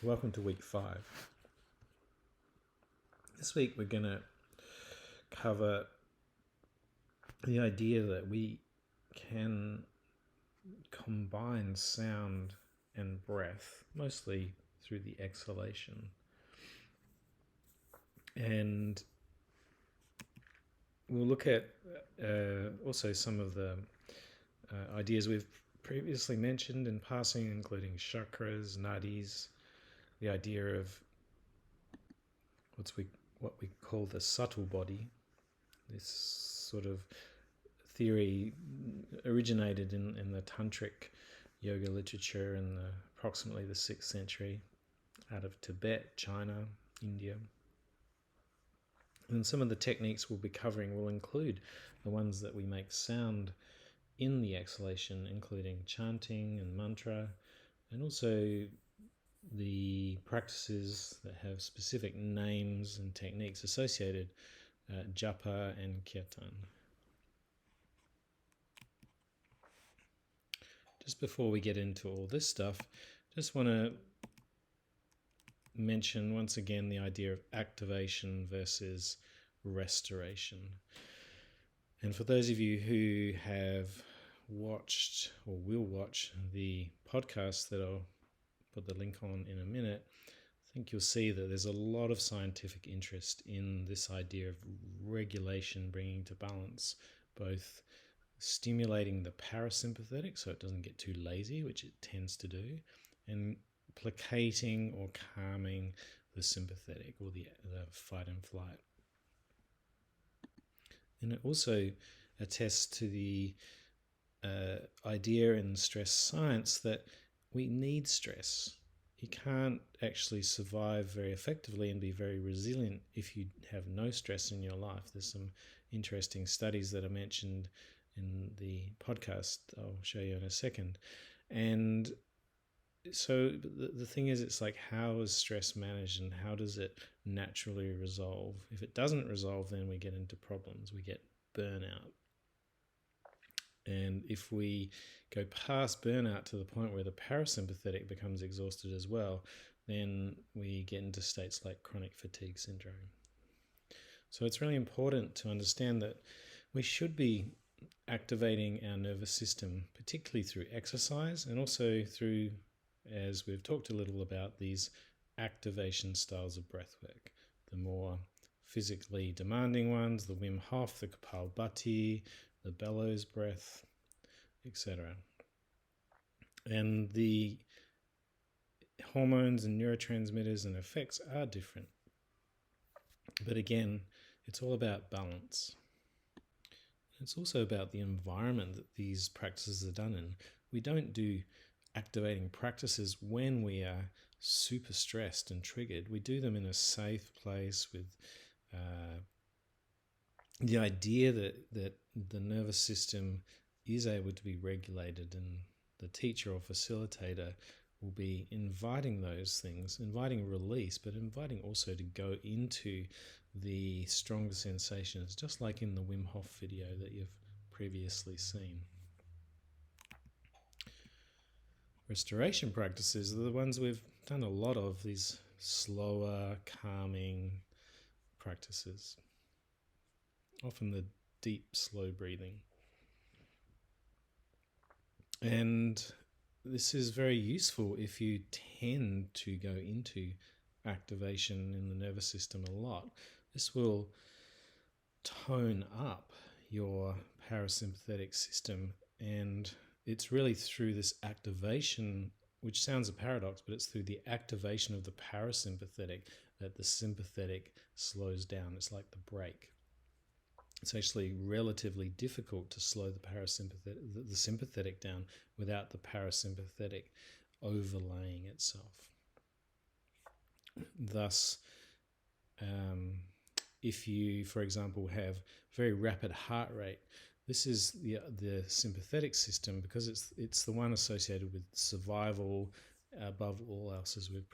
So welcome to week 5. This week we're going to cover the idea that we can combine sound and breath, mostly through the exhalation. And we'll look at also some of the ideas we've previously mentioned in passing, including chakras, nadis, the idea of what we call the subtle body. This sort of theory originated in the tantric yoga literature in approximately the 6th century out of Tibet, China, India. And some of the techniques we'll be covering will include the ones that we make sound in the exhalation, including chanting and mantra, and also the practices that have specific names and techniques associated, japa and kirtan. Just before we get into all this stuff, just want to mention once again the idea of activation versus restoration. And for those of you who have watched or will watch the podcast that I'll put the link on in a minute, I think you'll see that there's a lot of scientific interest in this idea of regulation, bringing to balance, both stimulating the parasympathetic so it doesn't get too lazy, which it tends to do, and placating or calming the sympathetic or the fight and flight. And it also attests to the idea in stress science that we need stress. You can't actually survive very effectively and be very resilient if you have no stress in your life. There's some interesting studies that are mentioned in the podcast I'll show you in a second. And so the thing is, it's like, how is stress managed and how does it naturally resolve? If it doesn't resolve, then we get into problems. We get burnout. And if we go past burnout to the point where the parasympathetic becomes exhausted as well, then we get into states like chronic fatigue syndrome. So it's really important to understand that we should be activating our nervous system, particularly through exercise and also through, as we've talked a little about, these activation styles of breathwork. The more physically demanding ones, the Wim Hof, the Kapalbhati, the bellows breath, etc. And the hormones and neurotransmitters and effects are different. But again, it's all about balance. It's also about the environment that these practices are done in. We don't do activating practices when we are super stressed and triggered. We do them in a safe place with the idea that the nervous system is able to be regulated, and the teacher or facilitator will be inviting those things, inviting release, but inviting also to go into the stronger sensations, just like in the Wim Hof video that you've previously seen. Restoration practices are the ones we've done a lot of, these slower, calming practices. Often the deep, slow breathing. And this is very useful if you tend to go into activation in the nervous system a lot. This will tone up your parasympathetic system, and it's really through this activation, which sounds a paradox, but it's through the activation of the parasympathetic that the sympathetic slows down. It's like the brake. It's actually relatively difficult to slow the sympathetic down without the parasympathetic overlaying itself. Thus, if you, for example, have very rapid heart rate, this is the sympathetic system, because it's the one associated with survival above all else, as we've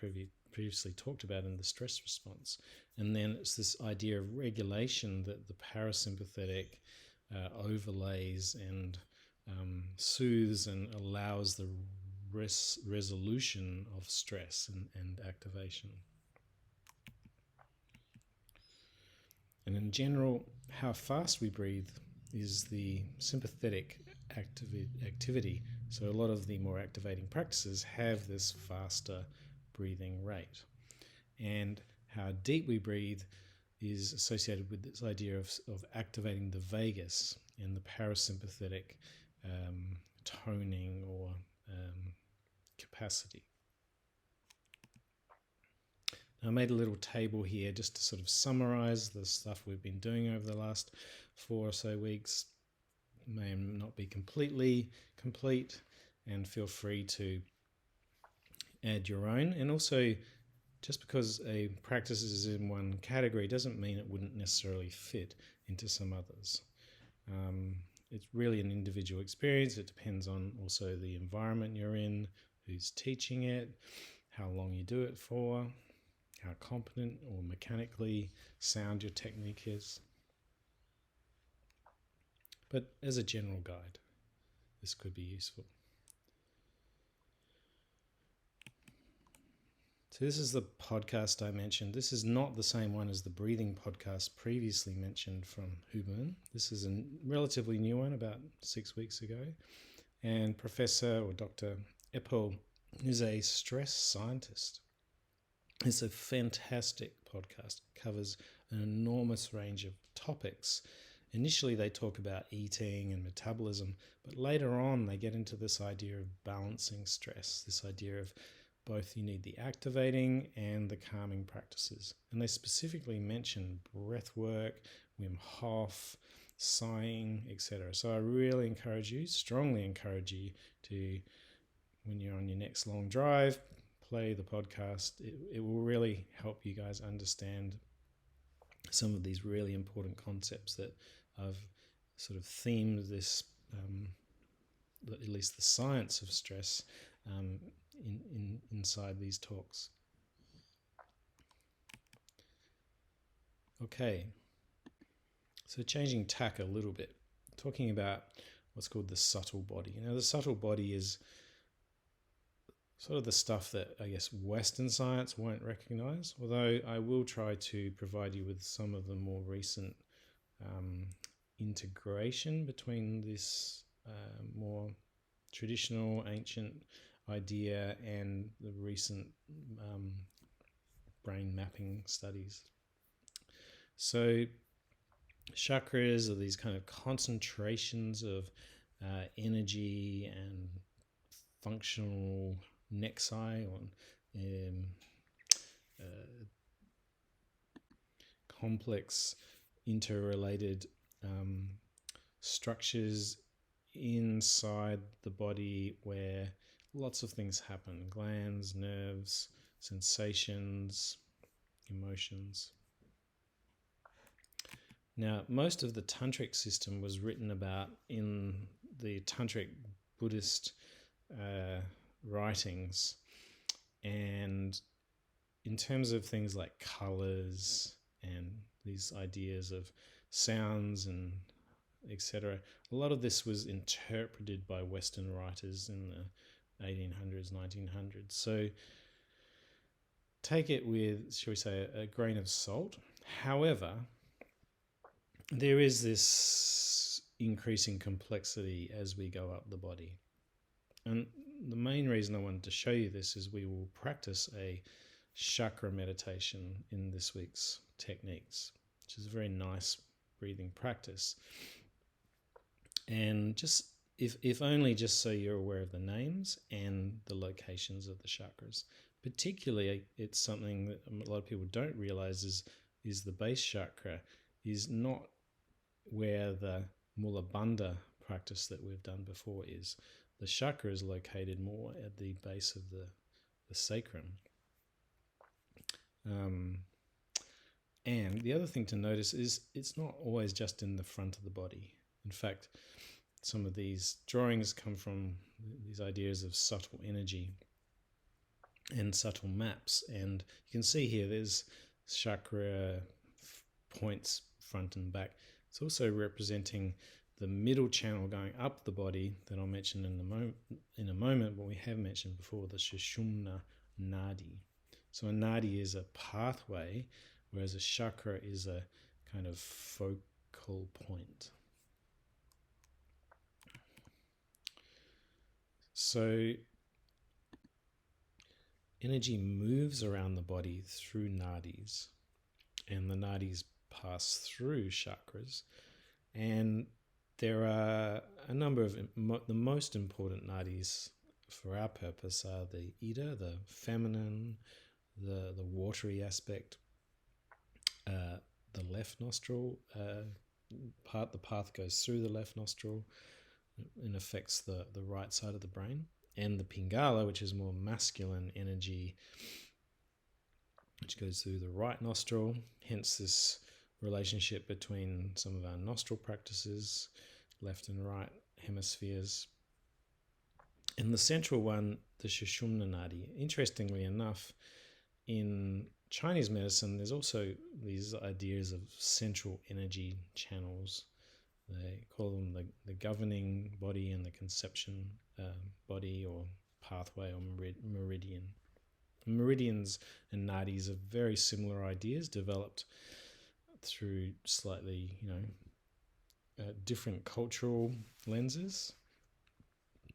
previously talked about in the stress response. And then it's this idea of regulation that the parasympathetic overlays and soothes and allows the resolution of stress and activation. And in general, how fast we breathe is the sympathetic activity. So a lot of the more activating practices have this faster breathing rate. And how deep we breathe is associated with this idea of activating the vagus and the parasympathetic toning or capacity. I made a little table here just to sort of summarize the stuff we've been doing over the last 4 or so weeks. It may not be completely complete, and feel free to add your own. And also, just because a practice is in one category doesn't mean it wouldn't necessarily fit into some others. It's really an individual experience. It depends on also the environment you're in, who's teaching it, how long you do it for, how competent or mechanically sound your technique is. But as a general guide, this could be useful. So this is the podcast I mentioned. This is not the same one as the breathing podcast previously mentioned from Huberman. This is a relatively new one, about 6 weeks ago. And Professor or Dr. Epel is a stress scientist. It's a fantastic podcast. It covers an enormous range of topics. Initially, they talk about eating and metabolism, but later on, they get into this idea of balancing stress, this idea of both you need the activating and the calming practices. And they specifically mention breath work, Wim Hof, sighing, etc. So I really strongly encourage you to, when you're on your next long drive, play the podcast. It will really help you guys understand some of these really important concepts that I've sort of themed this, at least the science of stress, inside these talks. Okay, so changing tack a little bit, talking about what's called the subtle body. Now, the subtle body is sort of the stuff that I guess Western science won't recognize, although I will try to provide you with some of the more recent integration between this more traditional ancient idea and the recent brain mapping studies. So chakras are these kind of concentrations of energy and functional nexi or complex interrelated structures inside the body where lots of things happen: glands, nerves, sensations, emotions. Now, most of the tantric system was written about in the tantric Buddhist writings, and in terms of things like colors and these ideas of sounds and etc., a lot of this was interpreted by Western writers in the 1800s, 1900s. So take it with, shall we say, a grain of salt. However, there is this increasing complexity as we go up the body. And the main reason I wanted to show you this is we will practice a chakra meditation in this week's techniques, which is a very nice breathing practice. And just if only just so you're aware of the names and the locations of the chakras. Particularly, it's something that a lot of people don't realize is the base chakra is not where the Mula Bandha practice that we've done before is. The chakra is located more at the base of the sacrum. And the other thing to notice is it's not always just in the front of the body. In fact, some of these drawings come from these ideas of subtle energy and subtle maps. And you can see here there's chakra points front and back. It's also representing the middle channel going up the body that I'll mention in a moment, but we have mentioned before, the Sushumna Nadi. So a nadi is a pathway, whereas a chakra is a kind of focal point. So energy moves around the body through nadis, and the nadis pass through chakras. And there are a number of the most important nadis for our purpose are the Ida, the feminine, the watery aspect, the left nostril part. The path goes through the left nostril and affects the right side of the brain, and the Pingala, which is more masculine energy, which goes through the right nostril. Hence this relationship between some of our nostril practices, left and right hemispheres. And the central one, the Sushumna Nadi. Interestingly enough, in Chinese medicine, there's also these ideas of central energy channels. They call them the governing body and the conception body, or pathway, or meridian. Meridians and nadis are very similar ideas, developed through slightly, different cultural lenses.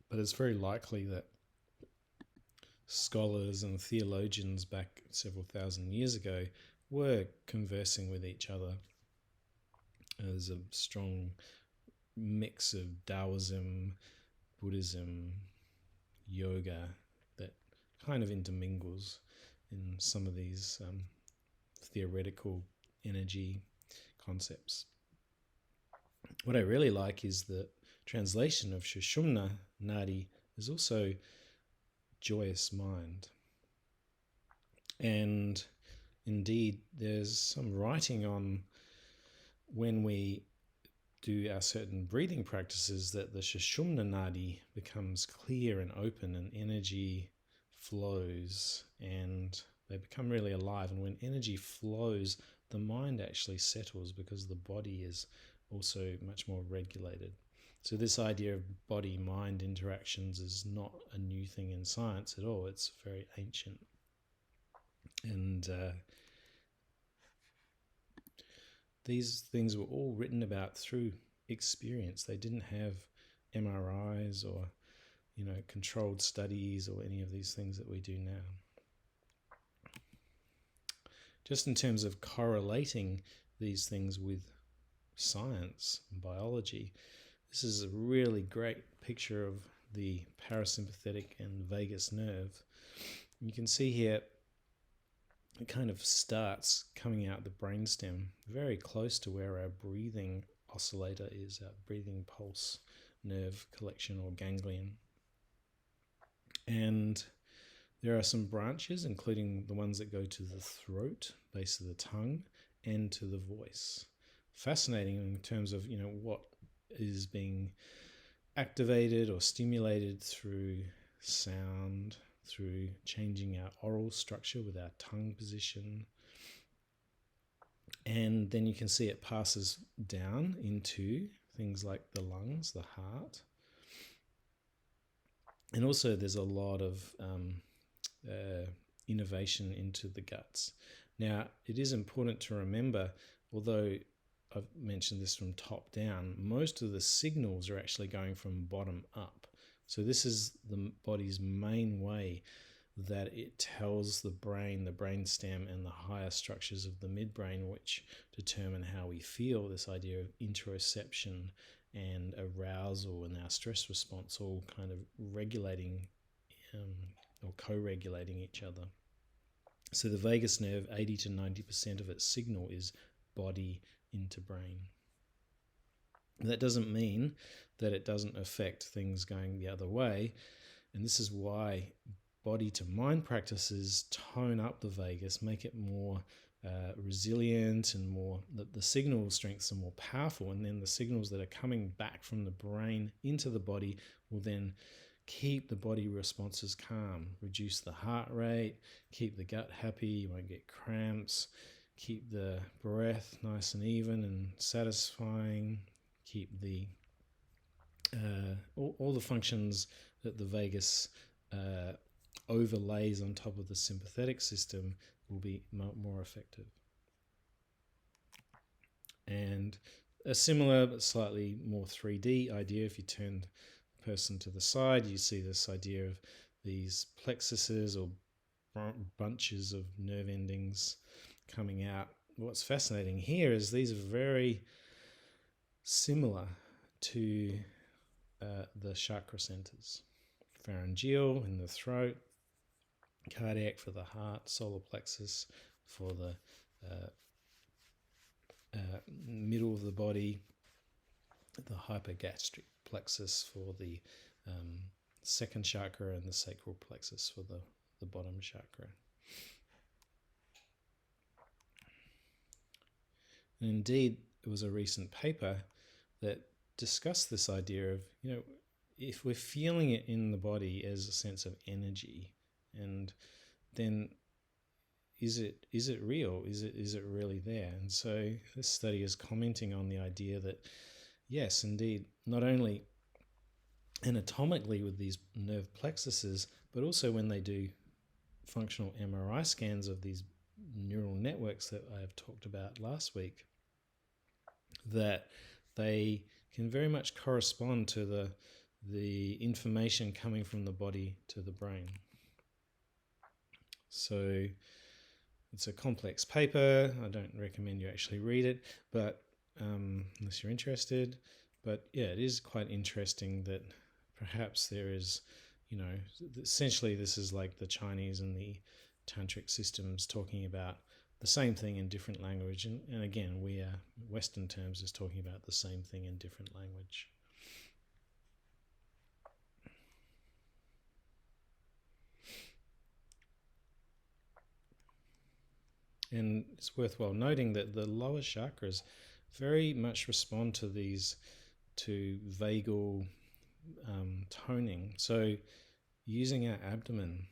But it's very likely that scholars and theologians back several thousand years ago were conversing with each other. There's a strong mix of Taoism, Buddhism, yoga that kind of intermingles in some of these theoretical energy concepts. What I really like is the translation of Sushumna Nadi is also joyous mind. And indeed, there's some writing on when we do our certain breathing practices that the Sushumna Nadi becomes clear and open, and energy flows and they become really alive. And when energy flows, the mind actually settles because the body is also much more regulated. So this idea of body-mind interactions is not a new thing in science at all. It's very ancient. And these things were all written about through experience. They didn't have MRIs or, controlled studies or any of these things that we do now. Just in terms of correlating these things with science and biology, this is a really great picture of the parasympathetic and vagus nerve. You can see here it kind of starts coming out the brainstem, very close to where our breathing oscillator is, our breathing pulse nerve collection or ganglion. And there are some branches, including the ones that go to the throat, base of the tongue, and to the voice. Fascinating in terms of, what is being activated or stimulated through sound, through changing our oral structure with our tongue position. And then you can see it passes down into things like the lungs, the heart. And also there's a lot of innovation into the guts. Now, it is important to remember, although I've mentioned this from top down, most of the signals are actually going from bottom up. So this is the body's main way that it tells the brain, the brainstem, and the higher structures of the midbrain, which determine how we feel, this idea of interoception and arousal and our stress response, all kind of regulating or co-regulating each other. So the vagus nerve, 80 to 90% of its signal is body into brain. That doesn't mean that it doesn't affect things going the other way, and this is why body to mind practices tone up the vagus, make it more resilient and more, the signal strengths are more powerful, and then the signals that are coming back from the brain into the body will then keep the body responses calm, reduce the heart rate, keep the gut happy, you won't get cramps, keep the breath nice and even and satisfying, keep the all the functions that the vagus overlays on top of the sympathetic system will be more effective. And a similar but slightly more 3D idea, if you turn the person to the side, you see this idea of these plexuses or bunches of nerve endings coming out. What's fascinating here is these are very similar to the chakra centers. Pharyngeal in the throat, cardiac for the heart, solar plexus for the middle of the body, the hypogastric plexus for the second chakra, and the sacral plexus for the bottom chakra. And indeed, it was a recent paper that discussed this idea of, if we're feeling it in the body as a sense of energy, and then is it real? Is it really there? And so this study is commenting on the idea that yes, indeed, not only anatomically with these nerve plexuses, but also when they do functional MRI scans of these neural networks that I have talked about last week, that they can very much correspond to the information coming from the body to the brain. So it's a complex paper. I don't recommend you actually read it, but unless you're interested. But yeah, it is quite interesting that perhaps there is, essentially this is like the Chinese and the tantric systems talking about the same thing in different language. And again, we are Western terms is talking about the same thing in different language. And it's worthwhile noting that the lower chakras very much respond to vagal toning. So using our abdomen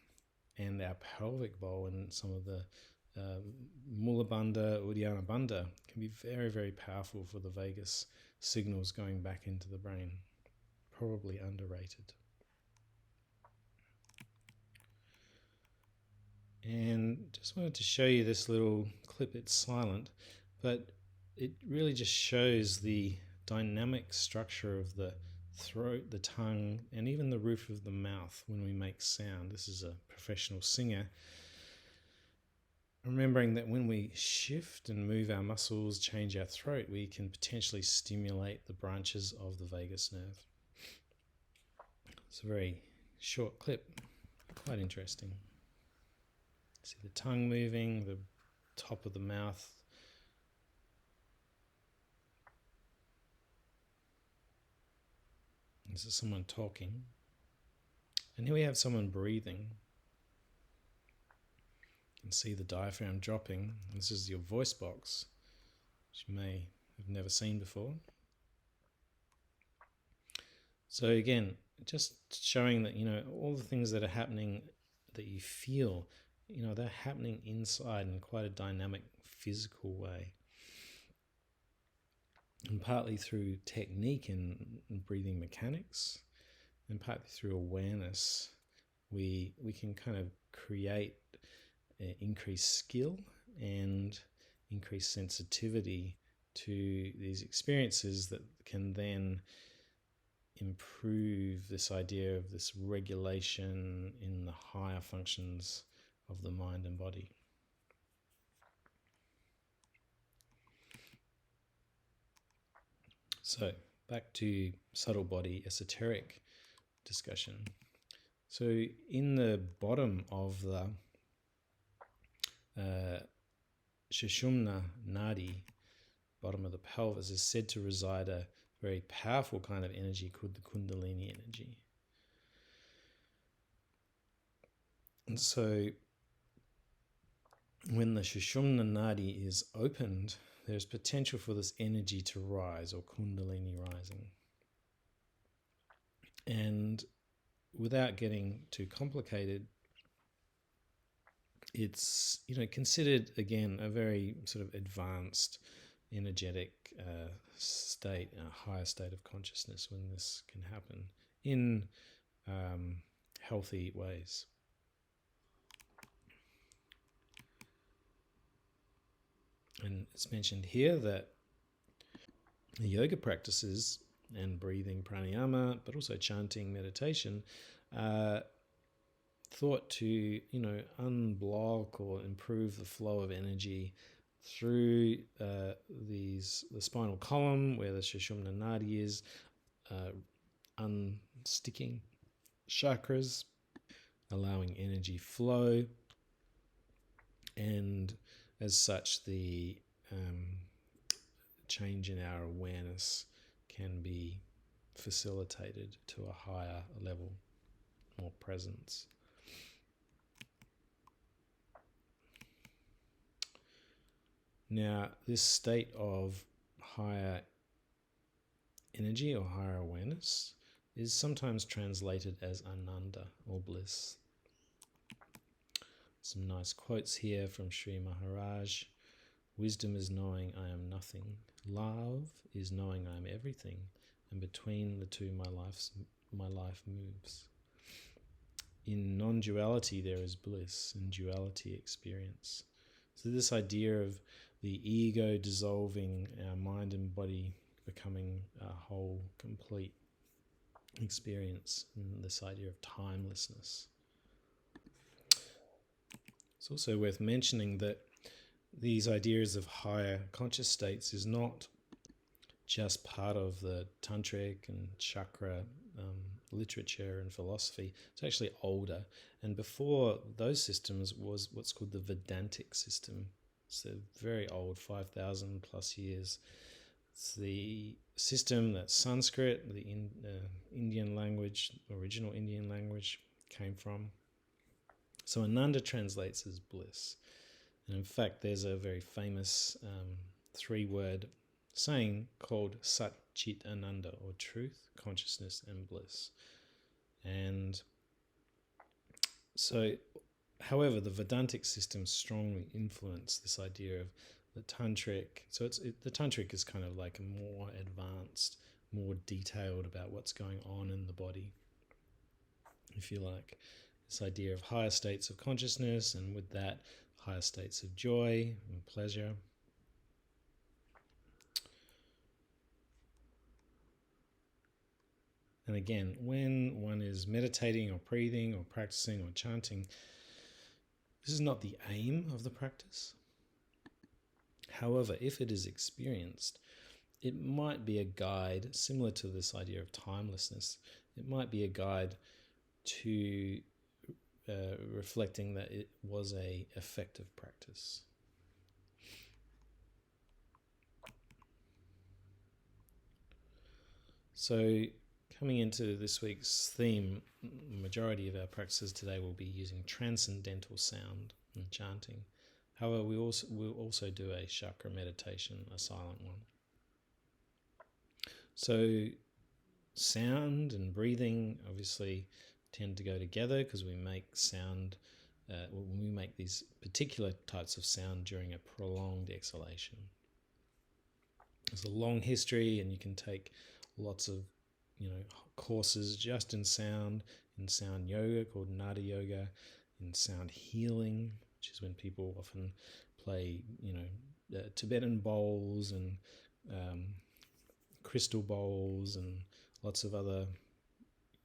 and our pelvic bowl and some of the Mula Bandha, Uddiyana Bandha can be very, very powerful for the vagus signals going back into the brain. Probably underrated. And just wanted to show you this little clip. It's silent, but it really just shows the dynamic structure of the throat, the tongue, and even the roof of the mouth when we make sound. This is a professional singer. Remembering that when we shift and move our muscles, change our throat, we can potentially stimulate the branches of the vagus nerve. It's a very short clip, quite interesting. See the tongue moving, the top of the mouth. This is someone talking. And here we have someone breathing. You can see the diaphragm dropping. This is your voice box, which you may have never seen before. So again, just showing that, all the things that are happening that you feel, they're happening inside in quite a dynamic physical way. And partly through technique and breathing mechanics, and partly through awareness, we can kind of create increased skill and increased sensitivity to these experiences that can then improve this idea of this regulation in the higher functions of the mind and body. So back to subtle body esoteric discussion. So in the bottom of the Sushumna Nadi, bottom of the pelvis, is said to reside a very powerful kind of energy called the Kundalini energy. And so when the Sushumna Nadi is opened, there's potential for this energy to rise, or Kundalini rising. And without getting too complicated, it's considered, again, a very sort of advanced energetic state, a higher state of consciousness when this can happen in healthy ways. And it's mentioned here that the yoga practices and breathing, pranayama, but also chanting, meditation, thought to, unblock or improve the flow of energy through the spinal column, where the Sushumna Nadi is, unsticking chakras, allowing energy flow, and as such, the change in our awareness can be facilitated to a higher level, more presence. Now, this state of higher energy or higher awareness is sometimes translated as Ananda or bliss. Some nice quotes here from Sri Maharaj. Wisdom is knowing I am nothing. Love is knowing I am everything. And between the two, my life moves. In non-duality, there is bliss. In duality, experience. So this idea of the ego dissolving, our mind and body becoming a whole, complete experience, and this idea of timelessness. It's also worth mentioning that these ideas of higher conscious states is not just part of the tantric and chakra literature and philosophy. It's actually older. And before those systems was what's called the Vedantic system. It's a very old, 5,000 plus years. It's the system that Sanskrit, the Indian language, original Indian language, came from. So Ananda translates as bliss. And in fact, there's a very famous 3-word saying called Sat Chit Ananda, or truth, consciousness, and bliss. And so, however, the Vedantic system strongly influenced this idea of the tantric. So the tantric is kind of like a more advanced, more detailed about what's going on in the body, if you like. This idea of higher states of consciousness, and with that, higher states of joy and pleasure. And again, when one is meditating or breathing or practicing or chanting, this is not the aim of the practice. However, if it is experienced, it might be a guide, similar to this idea of timelessness. It might be a guide to reflecting that it was a effective practice. So, coming into this week's theme, majority of our practices today will be using transcendental sound and chanting. However, we'll also do a chakra meditation, a silent one. So, sound and breathing obviously tend to go together because we make sound, we make these particular types of sound during a prolonged exhalation. There's a long history, and you can take lots of courses just in sound yoga called Nada Yoga, in sound healing, which is when people often play Tibetan bowls and crystal bowls and lots of other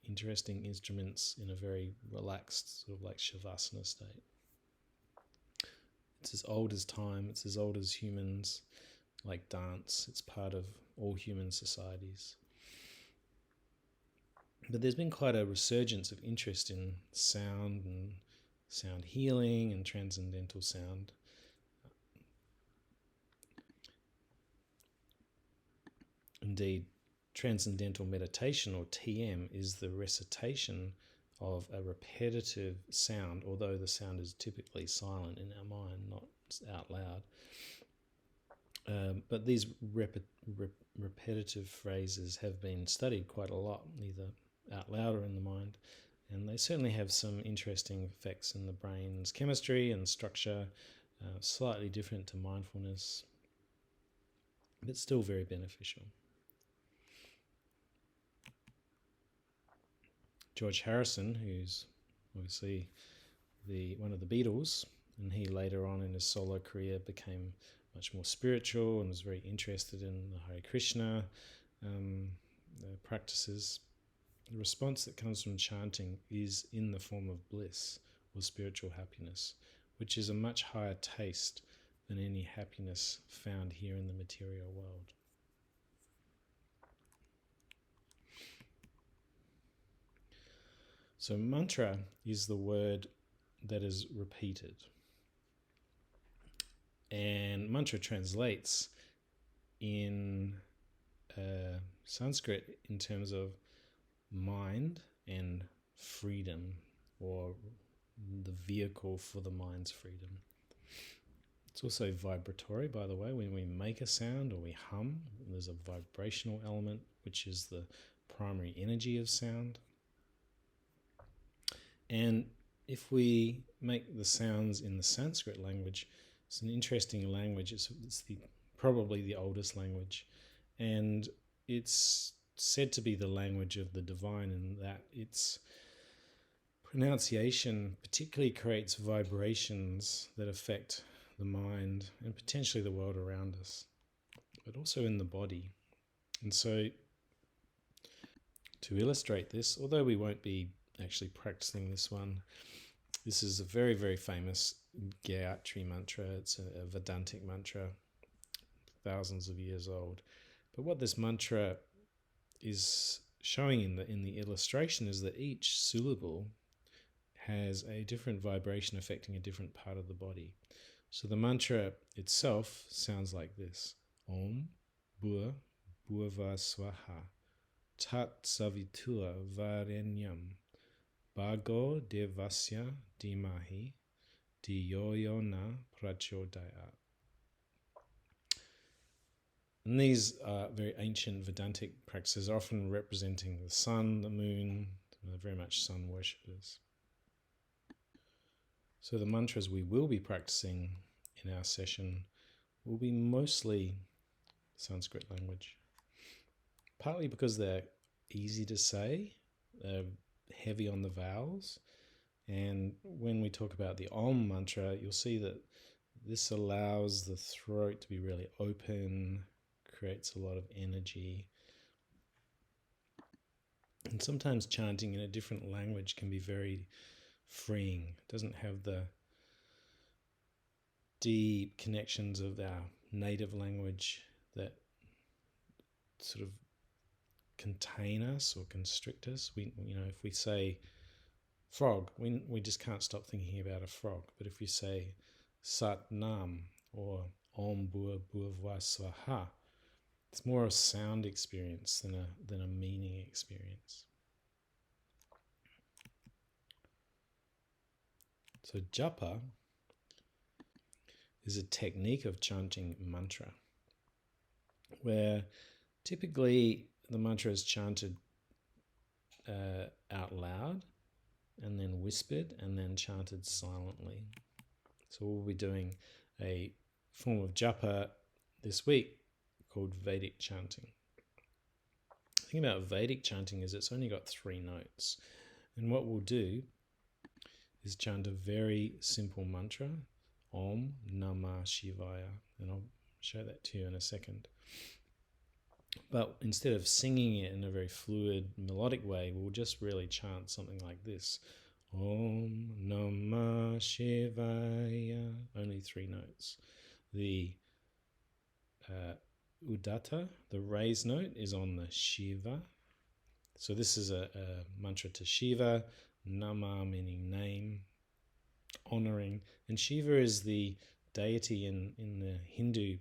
interesting instruments in a very relaxed, sort of like Shavasana state. It's as old as time, it's as old as humans, like dance. It's part of all human societies. But there's been quite a resurgence of interest in sound and sound healing and transcendental sound. Indeed, transcendental meditation, or TM, is the recitation of a repetitive sound, although the sound is typically silent in our mind, not out loud. But these repetitive phrases have been studied quite a lot, either out loud or in the mind, and they certainly have some interesting effects in the brain's chemistry and structure, slightly different to mindfulness. but still very beneficial. George Harrison, who's obviously one of the Beatles, and he later on in his solo career became much more spiritual and was very interested in the Hare Krishna practices. The response that comes from chanting is in the form of bliss or spiritual happiness, which is a much higher taste than any happiness found here in the material world. So mantra is the word that is repeated. And mantra translates in Sanskrit in terms of mind and freedom, or the vehicle for the mind's freedom. It's also vibratory, by the way. When we make a sound or we hum, there's a vibrational element, which is the primary energy of sound. And if we make the sounds in the Sanskrit language, it's an interesting language. It's probably the oldest language. And it's said to be the language of the divine, in that its pronunciation particularly creates vibrations that affect the mind and potentially the world around us, but also in the body. And so to illustrate this, although we won't be actually practicing this one, this is a very, very famous Gayatri mantra. It's a Vedantic mantra, thousands of years old. But what this mantra is showing in the illustration is that each syllable has a different vibration affecting a different part of the body. So the mantra itself sounds like this: Om Bhur Bhurva Swaha Tat Savitur Varenyam Bhargo Devasya Dhimahi Dhiyo Yo Na Prachodayat. And these very ancient Vedantic practices are often representing the sun, the moon, very much sun worshippers. So the mantras we will be practicing in our session will be mostly Sanskrit language, partly because they're easy to say, they're heavy on the vowels, and when we talk about the Om mantra, you'll see that this allows the throat to be really open, creates a lot of energy. And sometimes chanting in a different language can be very freeing. It doesn't have the deep connections of our native language that sort of contain us or constrict us. If we say frog, we just can't stop thinking about a frog. But if we say Sat Nam or Om Bhur Bhurva Swaha, it's more a sound experience than a meaning experience. So japa is a technique of chanting mantra, where typically the mantra is chanted out loud and then whispered and then chanted silently. So we'll be doing a form of japa this week called Vedic chanting. The thing about Vedic chanting is it's only got 3 notes. And what we'll do is chant a very simple mantra, Om Namah Shivaya. And I'll show that to you in a second. But instead of singing it in a very fluid, melodic way, we'll just really chant something like this. Om Namah Shivaya. Only 3 notes. The Udatta, the raised note, is on the Shiva. So this is a mantra to Shiva. Nama meaning name, honoring. And Shiva is the deity in the Hindu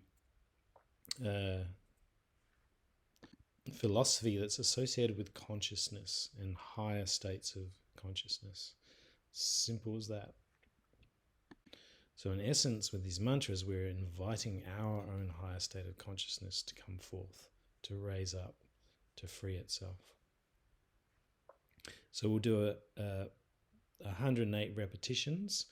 philosophy that's associated with consciousness and higher states of consciousness. Simple as that. So in essence, with these mantras, we're inviting our own higher state of consciousness to come forth, to raise up, to free itself. So we'll do 108 repetitions,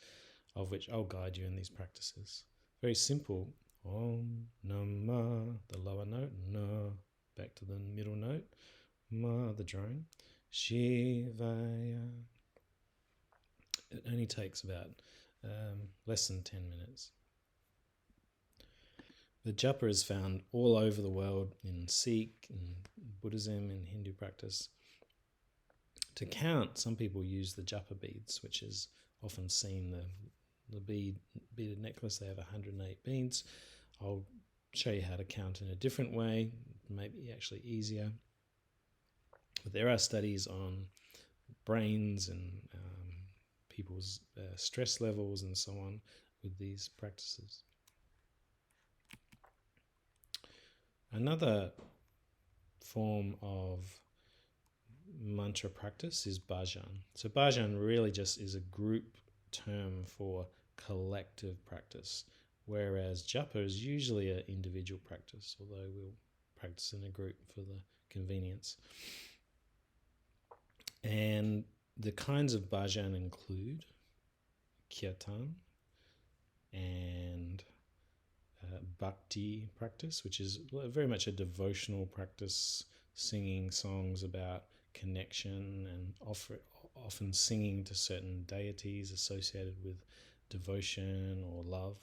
of which I'll guide you in these practices. Very simple. Om Namah, the lower note, Na, back to the middle note, Ma, the drone, Shivaya. It only takes about less than 10 minutes. The japa is found all over the world in Sikh, in Buddhism, in Hindu practice. To count, some people use the japa beads, which is often seen, the beaded necklace. They have 108 beads. I'll show you how to count in a different way, maybe actually easier. But there are studies on brains and people's stress levels and so on with these practices. Another form of mantra practice is bhajan. So bhajan really just is a group term for collective practice, whereas japa is usually an individual practice, although we'll practice in a group for the convenience. And the kinds of bhajan include kirtan and bhakti practice, which is very much a devotional practice, singing songs about connection and often singing to certain deities associated with devotion or love.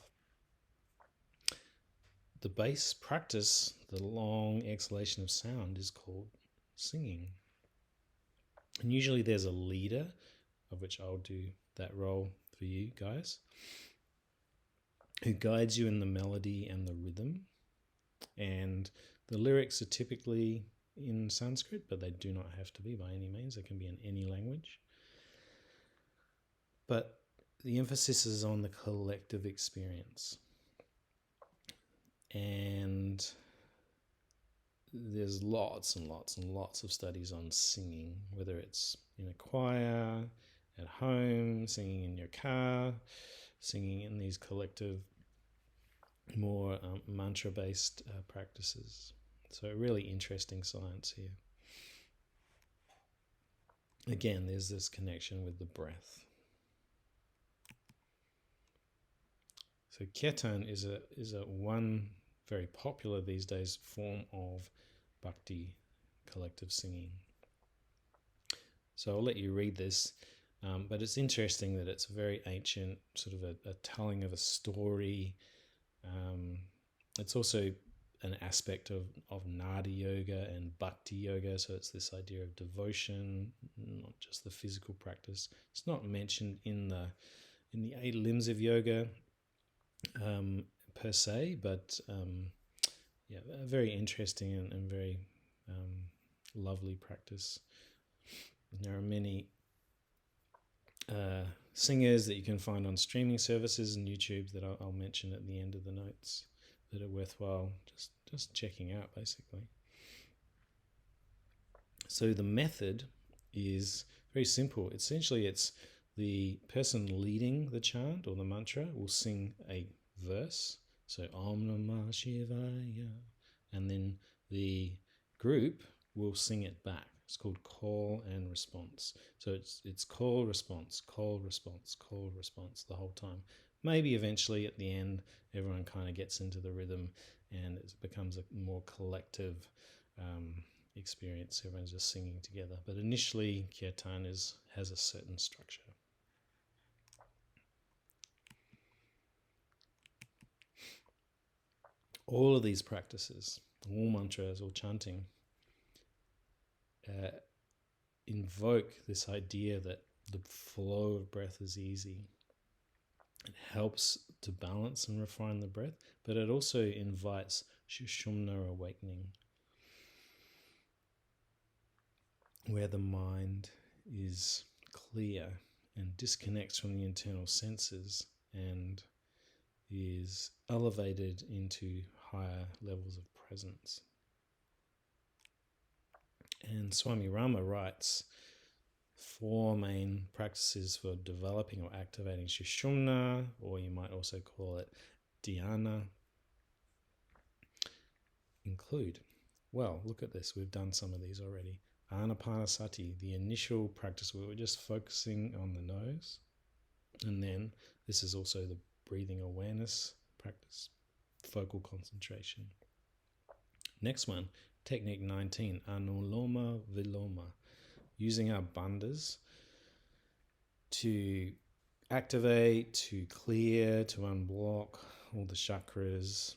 The base practice, the long exhalation of sound, is called singing. And usually there's a leader, of which I'll do that role for you guys, who guides you in the melody and the rhythm. And the lyrics are typically in Sanskrit, but they do not have to be by any means. They can be in any language. But the emphasis is on the collective experience. And there's lots and lots and lots of studies on singing, whether it's in a choir, at home, singing in your car, singing in these collective, more mantra-based practices. So really interesting science here. Again, there's this connection with the breath. So kirtan is a one very popular these days form of bhakti collective singing. So I'll let you read this, but it's interesting that it's a very ancient, sort of a telling of a story. It's also an aspect of Nadi yoga and bhakti yoga, so it's this idea of devotion, not just the physical practice. It's not mentioned in the 8 limbs of yoga per se, but a very interesting and very lovely practice. There are many singers that you can find on streaming services and YouTube that I'll mention at the end of the notes that are worthwhile just checking out, basically. So the method is very simple. Essentially, it's the person leading the chant or the mantra will sing a verse, so Om Namah Shivaya, and then the group will sing it back. It's called call and response. So it's call, response, call, response, call, response the whole time. Maybe eventually at the end, everyone kind of gets into the rhythm and it becomes a more collective experience. Everyone's just singing together. But initially, kirtan has a certain structure. All of these practices, all mantras, all chanting, invoke this idea that the flow of breath is easy. It helps to balance and refine the breath, but it also invites Sushumna awakening, where the mind is clear and disconnects from the internal senses and is elevated into higher levels of presence. And Swami Rama writes 4 main practices for developing or activating Sushumna, or you might also call it dhyana, include. Well, look at this. We've done some of these already. Anapanasati, the initial practice where we're just focusing on the nose. And then this is also the breathing awareness practice. focal concentration. Next one, technique 19, Anuloma Viloma, using our bandhas to activate, to clear, to unblock all the chakras.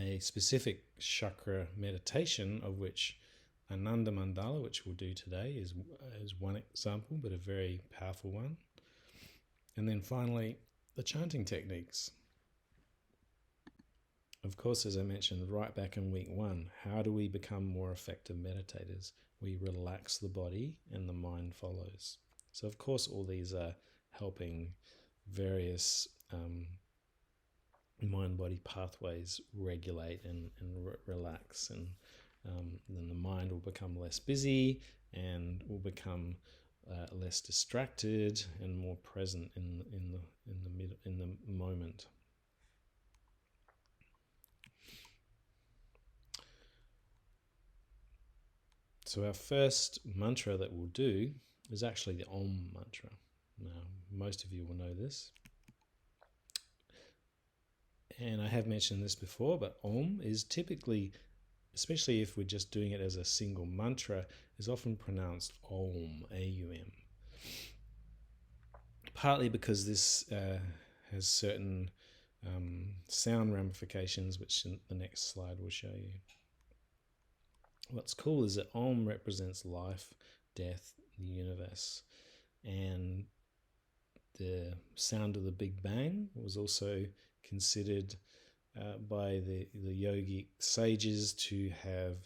A specific chakra meditation, of which Ananda Mandala, which we'll do today, is one example, but a very powerful one. And then finally, the chanting techniques. Of course, as I mentioned right back in week 1, how do we become more effective meditators? We relax the body and the mind follows. So of course, all these are helping various mind-body pathways regulate and relax, and then the mind will become less busy and will become less distracted and more present in the moment. So our first mantra that we'll do is actually the Om mantra. Now, most of you will know this. And I have mentioned this before, but Om is typically, especially if we're just doing it as a single mantra, is often pronounced Om, A-U-M. Partly because this has certain sound ramifications, which in the next slide will show you. What's cool is that Om represents life, death, the universe, and the sound of the Big Bang was also considered by the yogic sages to have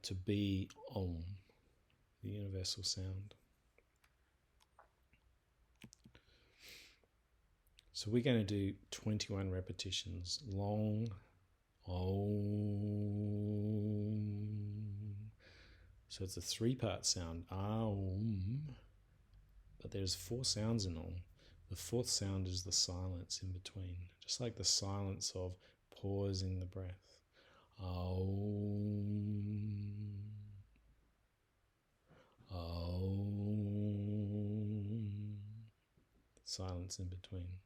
to be Om, the universal sound. So we're going to do 21 repetitions, long Om. So it's a 3-part sound, Aum, but there's 4 sounds in Om. The 4th sound is the silence in between, just like the silence of pausing the breath. Aum. Aum. Silence in between.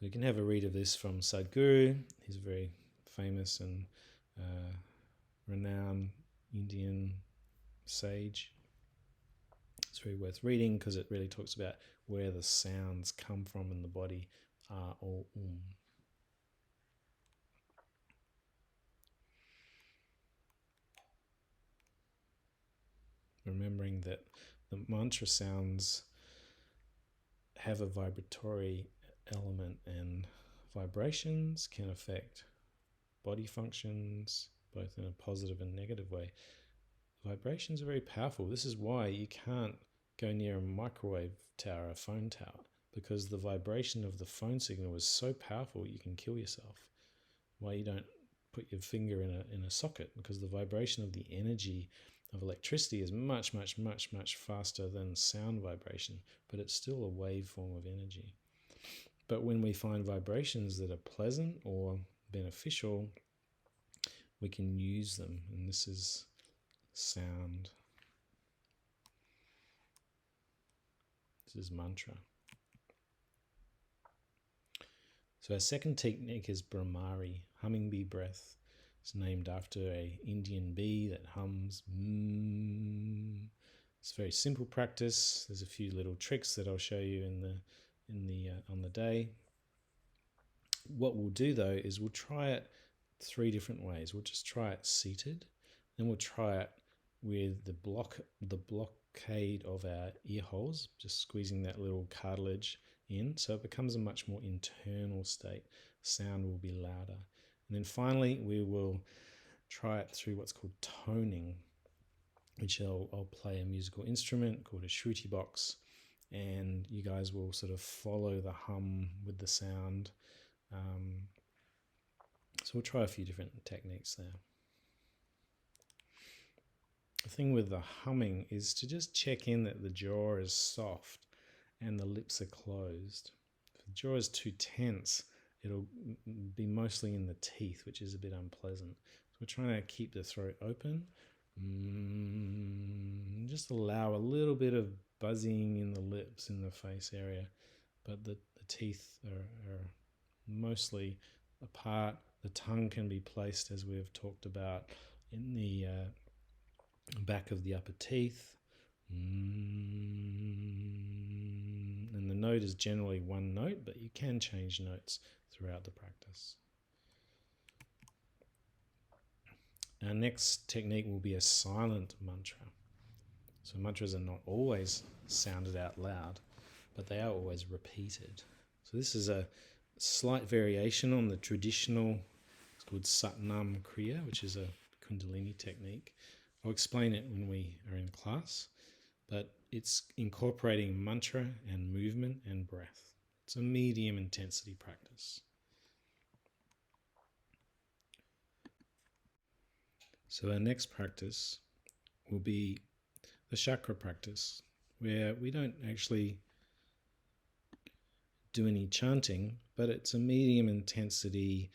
So you can have a read of this from Sadhguru. He's a very famous and renowned Indian sage. It's very worth reading because it really talks about where the sounds come from in the body are all Remembering that the mantra sounds have a vibratory element, and vibrations can affect body functions, both in a positive and negative way. Vibrations are very powerful. This is why you can't go near a microwave tower, a phone tower, because the vibration of the phone signal is so powerful you can kill yourself. Why you don't put your finger in a socket, because the vibration of the energy of electricity is much, much, much, much faster than sound vibration, but it's still a waveform of energy. But when we find vibrations that are pleasant or beneficial, we can use them, and this is sound. This is mantra. So our second technique is Brahmari, humming bee breath. It's named after an Indian bee that hums. It's a very simple practice. There's a few little tricks that I'll show you on the day. What we'll do though is we'll try it 3 different ways. We'll just try it seated, then we'll try it with the blockade of our ear holes, just squeezing that little cartilage in, so it becomes a much more internal state. Sound will be louder. And then finally, we will try it through what's called toning, which I'll play a musical instrument called a shruti box, and you guys will sort of follow the hum with the sound. So we'll try a few different techniques there. The thing with the humming is to just check in that the jaw is soft and the lips are closed. If the jaw is too tense, it'll be mostly in the teeth, which is a bit unpleasant. So we're trying to keep the throat open. Just allow a little bit of buzzing in the lips, in the face area. but the teeth are mostly apart. The tongue can be placed, as we've talked about, in the back of the upper teeth. And the note is generally one note, but you can change notes throughout the practice. Our next technique will be a silent mantra. So mantras are not always sounded out loud, but they are always repeated. So this is a slight variation on the traditional, it's called Satnam Kriya, which is a Kundalini technique. I'll explain it when we are in class, but it's incorporating mantra and movement and breath. It's a medium intensity practice. So our next practice will be the chakra practice, where we don't actually do any chanting, but it's a medium intensity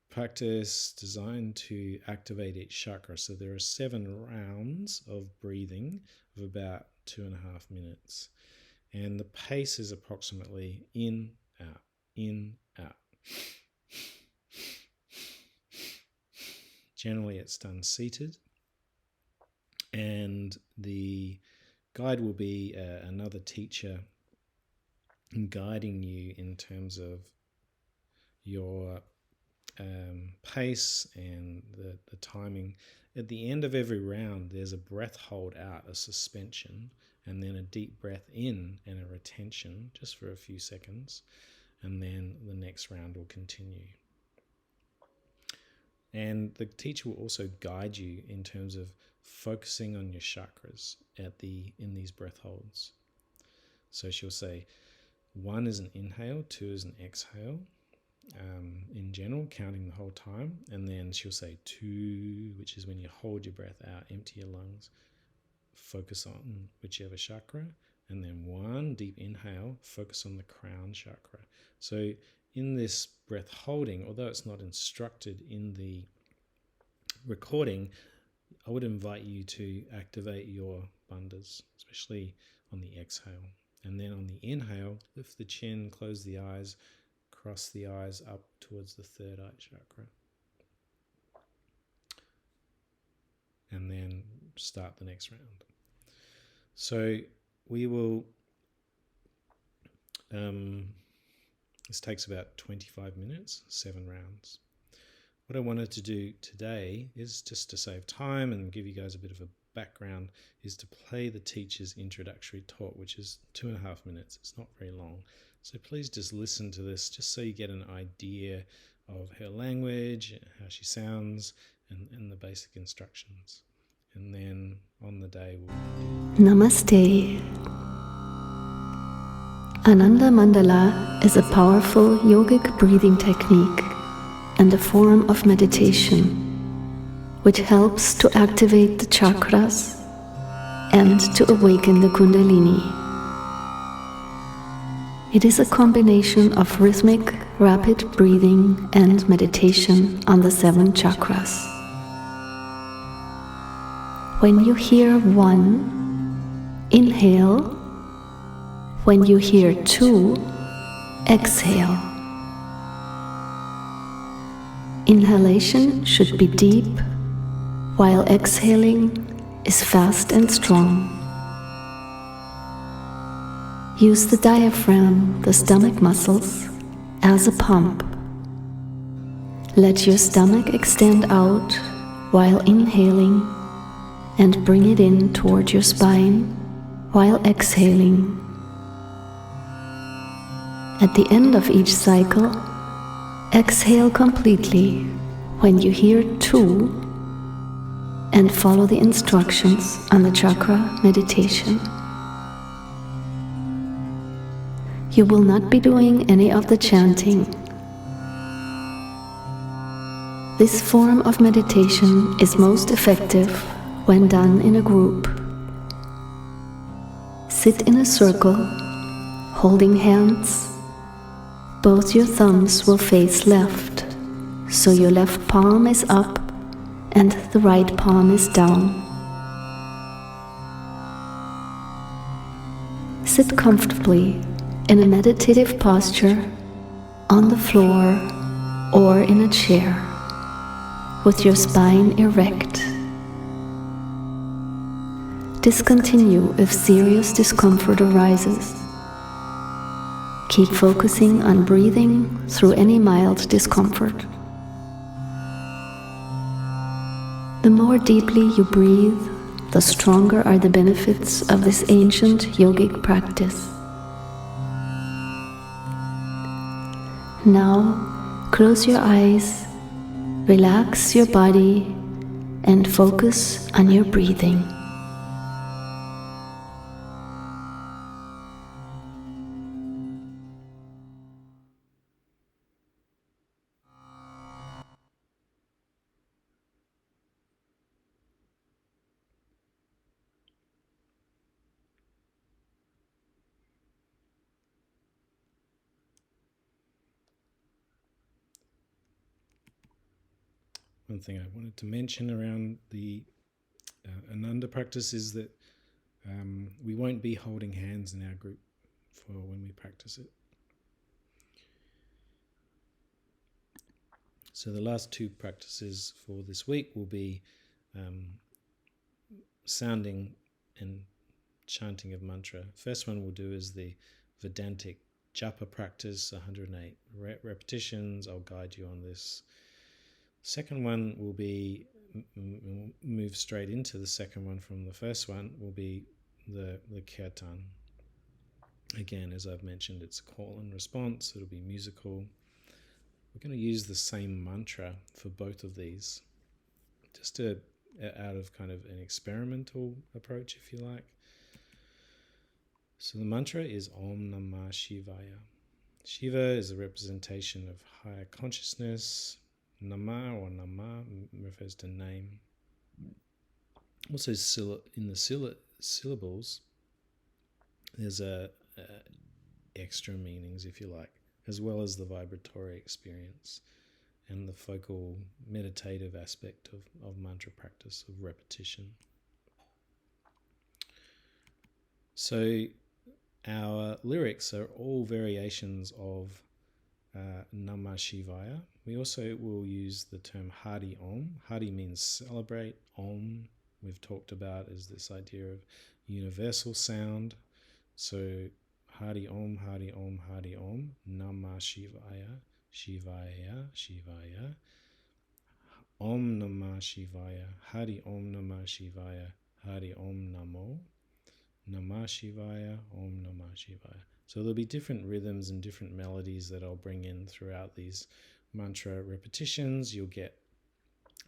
practice designed to activate each chakra. So there are 7 rounds of breathing of about 2.5 minutes. And the pace is approximately in, out, in, out. Generally it's done seated. And the guide will be another teacher guiding you in terms of your pace and the timing. At the end of every round, there's a breath hold out, a suspension, and then a deep breath in and a retention just for a few seconds, and then the next round will continue. And the teacher will also guide you in terms of focusing on your chakras in these breath holds. So she'll say 1 is an inhale, 2 is an exhale, in general, counting the whole time. And then she'll say 2, which is when you hold your breath out, empty your lungs, focus on whichever chakra. And then 1, deep inhale, focus on the crown chakra. So in this breath holding, although it's not instructed in the recording, I would invite you to activate your bandhas, especially on the exhale. And then on the inhale, lift the chin, close the eyes, cross the eyes up towards the third eye chakra. And then start the next round. So we will, this takes about 25 minutes, 7 rounds. What I wanted to do today is, just to save time and give you guys a bit of a background, is to play the teacher's introductory talk, which is 2.5 minutes. It's not very long. So please just listen to this, just so you get an idea of her language, how she sounds, and the basic instructions. And then on the day we'll... Namaste. Ananda Mandala is a powerful yogic breathing technique and a form of meditation which helps to activate the chakras and to awaken the Kundalini. It is a combination of rhythmic, rapid breathing and meditation on the 7 chakras. When you hear 1, inhale. When you hear 2, exhale. Inhalation should be deep, while exhaling is fast and strong. Use the diaphragm, the stomach muscles, as a pump. Let your stomach extend out while inhaling and bring it in toward your spine while exhaling. At the end of each cycle, exhale completely when you hear 2 and follow the instructions on the chakra meditation. You will not be doing any of the chanting. This form of meditation is most effective when done in a group. Sit in a circle, holding hands. Both your thumbs will face left, so your left palm is up and the right palm is down. sit comfortably in a meditative posture on the floor or in a chair with your spine erect. Discontinue if serious discomfort arises. Keep focusing on breathing through any mild discomfort. The more deeply you breathe, the stronger are the benefits of this ancient yogic practice. Now, close your eyes, relax your body, and focus on your breathing. One thing I wanted to mention around the Ananda practice is that we won't be holding hands in our group for when we practice it. So the last two practices for this week will be sounding and chanting of mantra. First one we'll do is the Vedantic japa practice, 108 repetitions. I'll guide you on this. Second one will be, move straight into the second one from the first one, will be the kirtan. Again, as I've mentioned, it's a call and response. It'll be musical. We're going to use the same mantra for both of these, just out of kind of an experimental approach, if you like. So the mantra is Om Namah Shivaya. Shiva is a representation of higher consciousness. Nama or Nama refers to name. Also, in the syllables, there's extra meanings, if you like, as well as the vibratory experience and the focal meditative aspect of mantra practice, of repetition. So our lyrics are all variations of Namah Shivaya. We also will use the term Hari Om. Hari means celebrate. Om, we've talked about, is this idea of universal sound. So Hari Om, Hari Om, Hari Om, Namah Shivaya, Shivaya, Shivaya, Om Namah Shivaya, Hari Om Namah Shivaya, Hari Om Namo, Namah Shivaya, Om Namah Shivaya. So there'll be different rhythms and different melodies that I'll bring in throughout these mantra repetitions. You'll get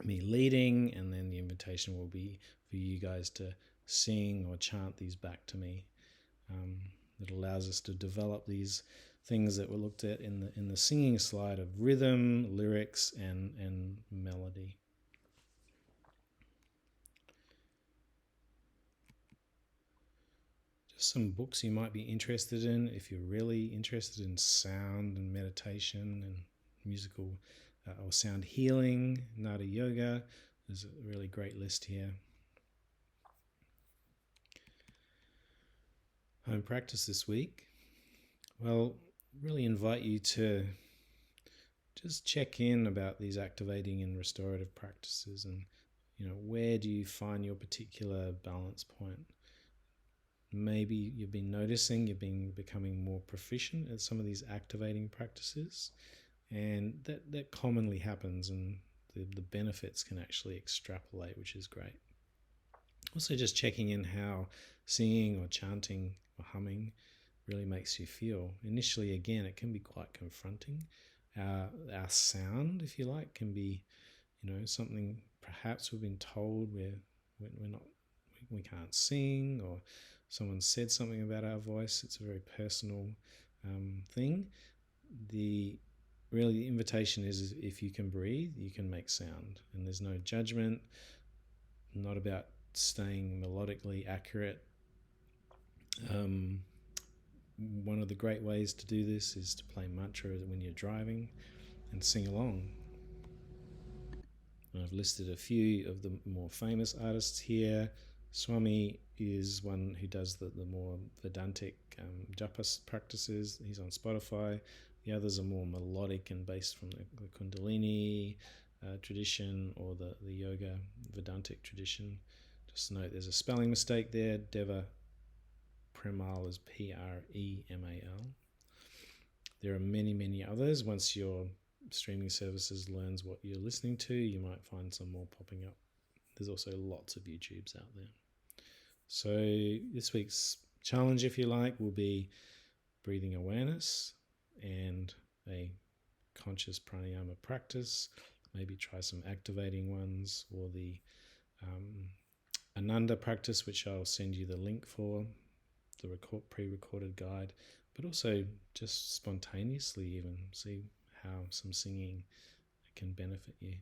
me leading, and then the invitation will be for you guys to sing or chant these back to me. It allows us to develop these things that were looked at in the singing slide of rhythm, lyrics, and melody. Just some books you might be interested in if you're really interested in sound and meditation and musical or sound healing, Nada Yoga. There's a really great list here. Home practice this week. Well, really invite you to just check in about these activating and restorative practices, and where do you find your particular balance point? Maybe you've been noticing you've been becoming more proficient at some of these activating practices, and that commonly happens, and the benefits can actually extrapolate, which is great. Also, just checking in how singing or chanting or humming really makes you feel. Initially, again, it can be quite confronting. Our sound, if you like, can be, something perhaps we've been told we can't sing, or someone said something about our voice. It's a very personal thing. The invitation is, if you can breathe, you can make sound, and there's no judgment. Not about staying melodically accurate. One of the great ways to do this is to play mantra when you're driving and sing along. And I've listed a few of the more famous artists here. Swami is one who does the more Vedantic japa practices. He's on Spotify. The others are more melodic and based from the Kundalini tradition or the yoga Vedantic tradition. Just note there's a spelling mistake there. Deva Premal is Premal. There are many, many others. Once your streaming services learns what you're listening to, you might find some more popping up. There's also lots of YouTubes out there. So this week's challenge, if you like, will be breathing awareness and a conscious pranayama practice. Maybe try some activating ones, or the Ananda practice, which I'll send you the link for, the pre-recorded guide, but also just spontaneously even see how some singing can benefit you.